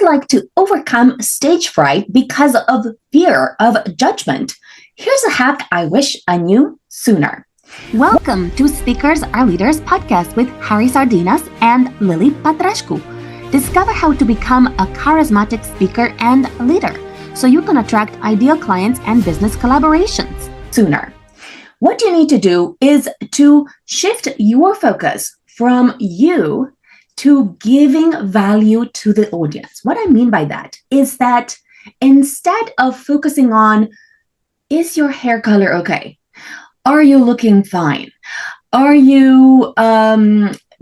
would like to overcome stage fright because of fear of judgment, here's a hack I wish I knew sooner. Welcome to Speakers Are Leaders podcast with Harry Sardinas and Lily Patrascu. Discover how to become a charismatic speaker and leader so you can attract ideal clients and business collaborations sooner. What you need to do is to shift your focus from you to giving value to the audience. What I mean by that is that instead of focusing on, is your hair color okay? Are you looking fine? Are you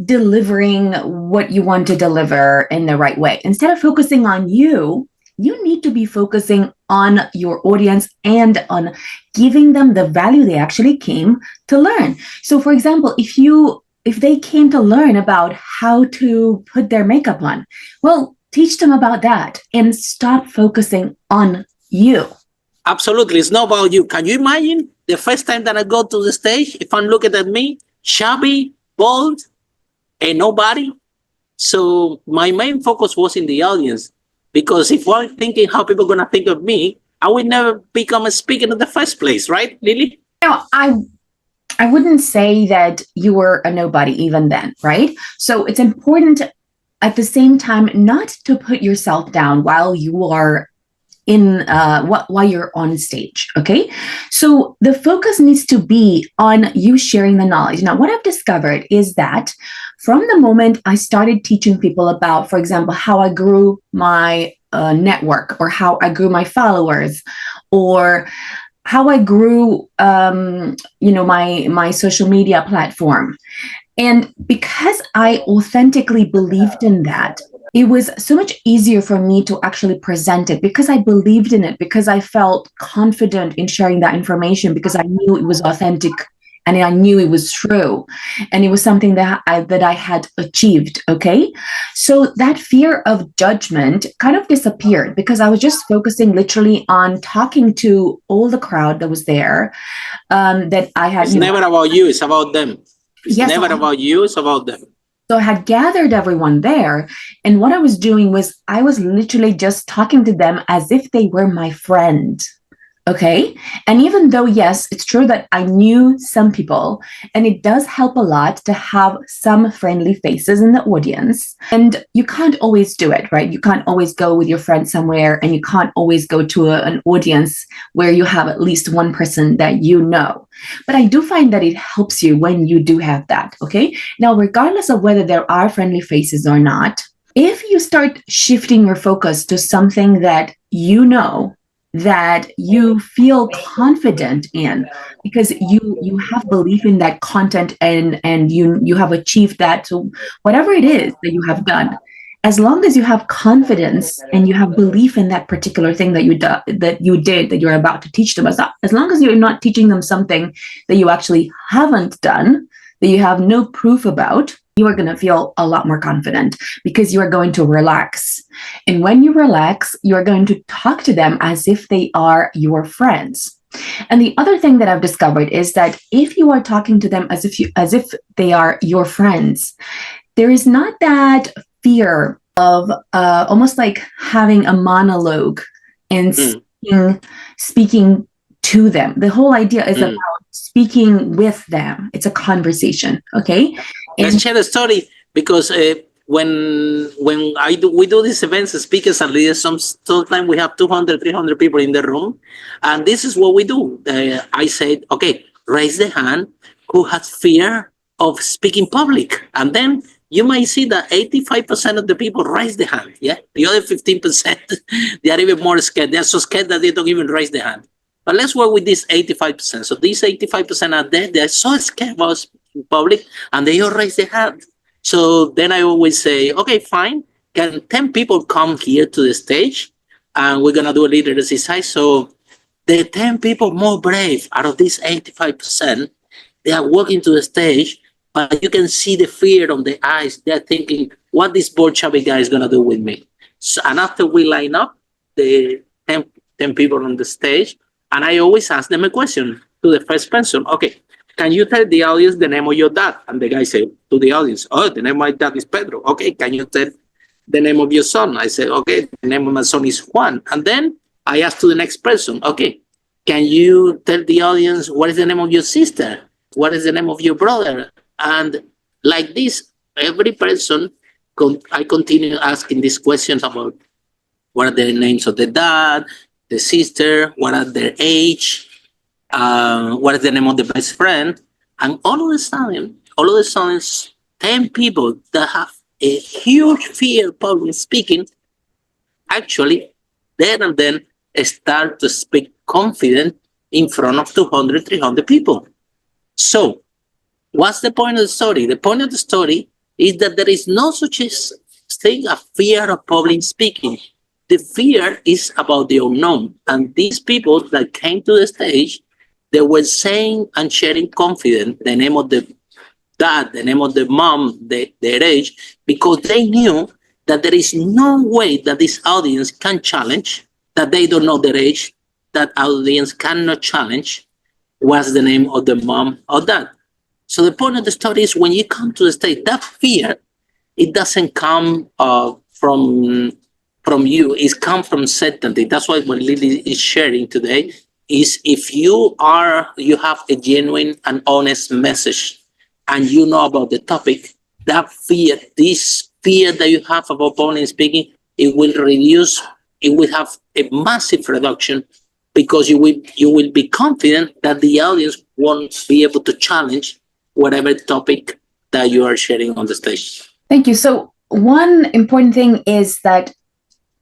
delivering what you want to deliver in the right way? Instead of focusing on you, you need to be focusing on your audience and on giving them the value they actually came to learn. So for example, if they came to learn about how to put their makeup on, well, teach them about that and stop focusing on you. Absolutely. It's not about you. Can you imagine the first time that I go to the stage, if I'm looking at me, shabby, bald, and nobody? So my main focus was in the audience, because if I'm thinking how people are going to think of me, I would never become a speaker in the first place, right, Lily? No, I wouldn't say that you were a nobody even then, right? So it's important at the same time not to put yourself down while you are while you're on stage, okay? So the focus needs to be on you sharing the knowledge. Now, what I've discovered is that from the moment I started teaching people about, for example, how I grew my network, or how I grew my followers, or how I grew, my social media platform. And because I authentically believed in that, it was so much easier for me to actually present it because I believed in it, because I felt confident in sharing that information, because I knew it was authentic and I knew it was true. And it was something that I had achieved, okay? So that fear of judgment kind of disappeared because I was just focusing literally on talking to all the crowd that was there, that I had. It's never about you, it's about them. It's never about you, it's about them. So I had gathered everyone there, and what I was doing was I was literally just talking to them as if they were my friend, okay? And even though, yes, it's true that I knew some people, and it does help a lot to have some friendly faces in the audience, and you can't always do it, right? You can't always go with your friend somewhere, and you can't always go to an audience where you have at least one person that you know. But I do find that it helps you when you do have that, okay? Now, regardless of whether there are friendly faces or not, if you start shifting your focus to something that you know, that you feel confident in, because you have belief in that content and you have achieved that. So whatever it is that you have done, as long as you have confidence and you have belief in that particular thing that you're about to teach them, as long as you're not teaching them something that you actually haven't done, that you have no proof about, you are going to feel a lot more confident because you are going to relax. And when you relax, you are going to talk to them as if they are your friends. And the other thing that I've discovered is that if you are talking to them as if they are your friends, there is not that fear of almost like having a monologue and speaking to them. The whole idea is about speaking with them. It's a conversation, okay? Let's share a story, because when we do these events, speakers and leaders, sometimes we have 200, 300 people in the room, and this is what we do. I said, okay, raise the hand who has fear of speaking public, and then you might see that 85% of the people raise the hand. Yeah, the other 15%, they are even more scared. They're so scared that they don't even raise the hand. But let's work with this 85%. So these 85% are there. They're so scared about speaking public, and they all raise their hand. So then I always say, okay, fine. Can 10 people come here to the stage, and we're gonna do a little exercise. So the 10 people more brave out of these 85%, they are walking to the stage. But you can see the fear on their eyes. They're thinking, what this bored chubby guy is going to do with me? So, and after we line up the 10 people on the stage, and I always ask them a question to the first person. Okay, can you tell the audience the name of your dad? And the guy said to the audience, oh, the name of my dad is Pedro. Okay, can you tell the name of your son? I said, okay, the name of my son is Juan. And then I asked to the next person, okay, can you tell the audience what is the name of your sister? What is the name of your brother? And like this, every person, I continue asking these questions about what are the names of the dad, the sister, what are their age, what is the name of the best friend. And all of a sudden, 10 people that have a huge fear of public speaking actually then and then start to speak confident in front of 200, 300 people. So what's the point of the story? The point of the story is that there is no such thing as fear of public speaking. The fear is about the unknown. And these people that came to the stage, they were saying and sharing confident the name of the dad, the name of the mom, their age, because they knew that there is no way that this audience can challenge, that they don't know their age, that audience cannot challenge what's the name of the mom or dad. So the point of the story is when you come to the stage, that fear, it doesn't come from you, it's come from certainty. That's why what Lily is sharing today is if you have a genuine and honest message and you know about the topic, that fear, this fear that you have about public speaking, it will reduce, it will have a massive reduction because you will be confident that the audience won't be able to challenge whatever topic that you are sharing on the stage. Thank you. So one important thing is that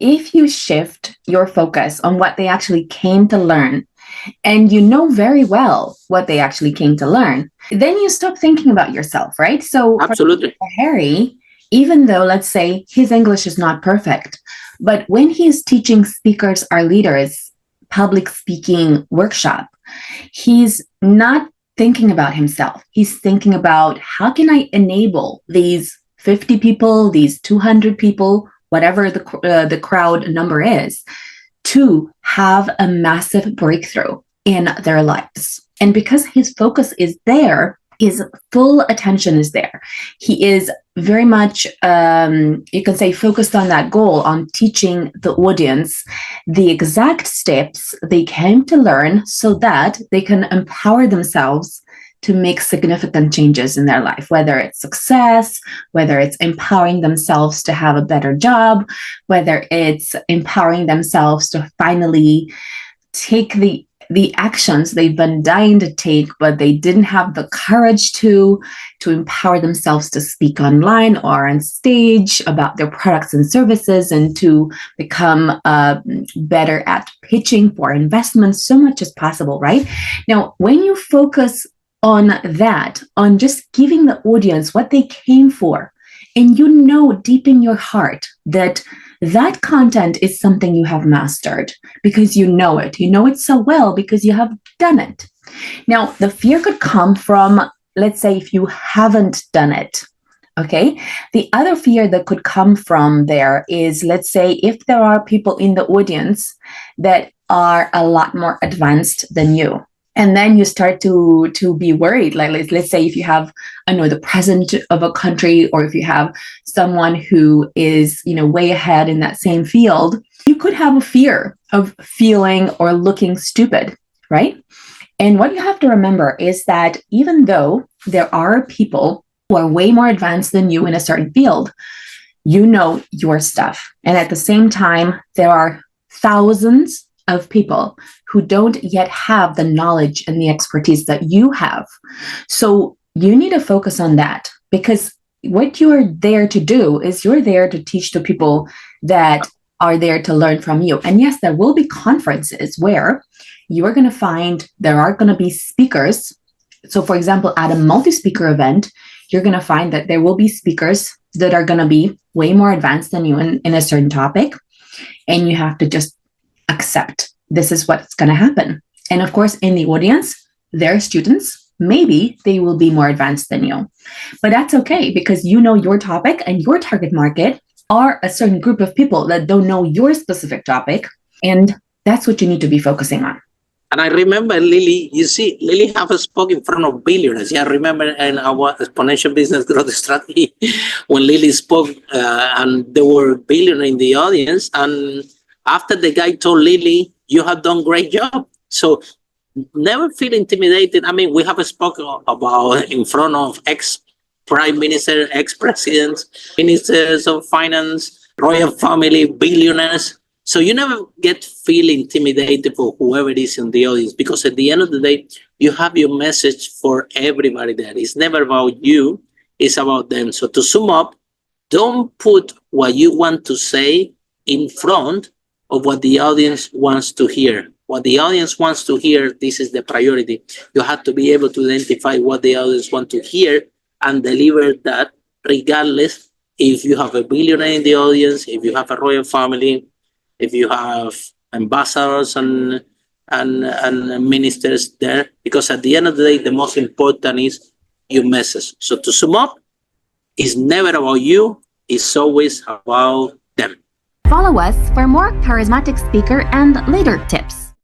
if you shift your focus on what they actually came to learn, and you know very well what they actually came to learn, then you stop thinking about yourself, right? So absolutely, for Harry, even though, let's say, his English is not perfect, but when he's teaching speakers or leaders public speaking workshop, he's not thinking about himself. He's thinking about how can I enable these 50 people, these 200 people, whatever the crowd number is, to have a massive breakthrough in their lives. And because his focus is there, his full attention is there. He is very much, you can say, focused on that goal, on teaching the audience the exact steps they came to learn so that they can empower themselves to make significant changes in their life, whether it's success, whether it's empowering themselves to have a better job, whether it's empowering themselves to finally take the actions they've been dying to take, but they didn't have the courage to empower themselves to speak online or on stage about their products and services and to become better at pitching for investments, so much as possible, right? Now, when you focus on that, on just giving the audience what they came for, and you know deep in your heart that that content is something you have mastered because you know it so well because you have done it. Now, the fear could come from, let's say, if you haven't done it, okay? The other fear that could come from there is, let's say, if there are people in the audience that are a lot more advanced than you. And then you start to be worried. Like, let's say if you have, the president of a country, or if you have someone who is, way ahead in that same field, you could have a fear of feeling or looking stupid, right? And what you have to remember is that even though there are people who are way more advanced than you in a certain field, you know your stuff. And at the same time, there are thousands of people who don't yet have the knowledge and the expertise that you have. So you need to focus on that, because what you are there to do is you're there to teach the people that are there to learn from you. And yes, there will be conferences where you are going to find there are going to be speakers. So for example, at a multi-speaker event, you're going to find that there will be speakers that are going to be way more advanced than you in a certain topic. And you have to just accept this is what's going to happen. And of course, in the audience, there are students, maybe they will be more advanced than you. But that's okay, because you know your topic and your target market are a certain group of people that don't know your specific topic. And that's what you need to be focusing on. And I remember Lily, you see, Lily have spoken in front of billionaires. Yeah, I remember in our exponential business growth strategy when Lily spoke and there were billionaires in the audience. And after the guy told Lily, you have done great job. So never feel intimidated. I mean, we have spoken about in front of ex-prime minister, ex-presidents, ministers of finance, royal family, billionaires. So you never feel intimidated for whoever is in the audience, because at the end of the day, you have your message for everybody there. It's never about you, it's about them. So to sum up, don't put what you want to say in front of what the audience wants to hear. What the audience wants to hear, this is the priority. You have to be able to identify what the audience wants to hear and deliver that, regardless if you have a billionaire in the audience, if you have a royal family, if you have ambassadors and ministers there, because at the end of the day, the most important is your message. So to sum up, it's never about you, it's always about them. Follow us for more charismatic speaker and leader tips.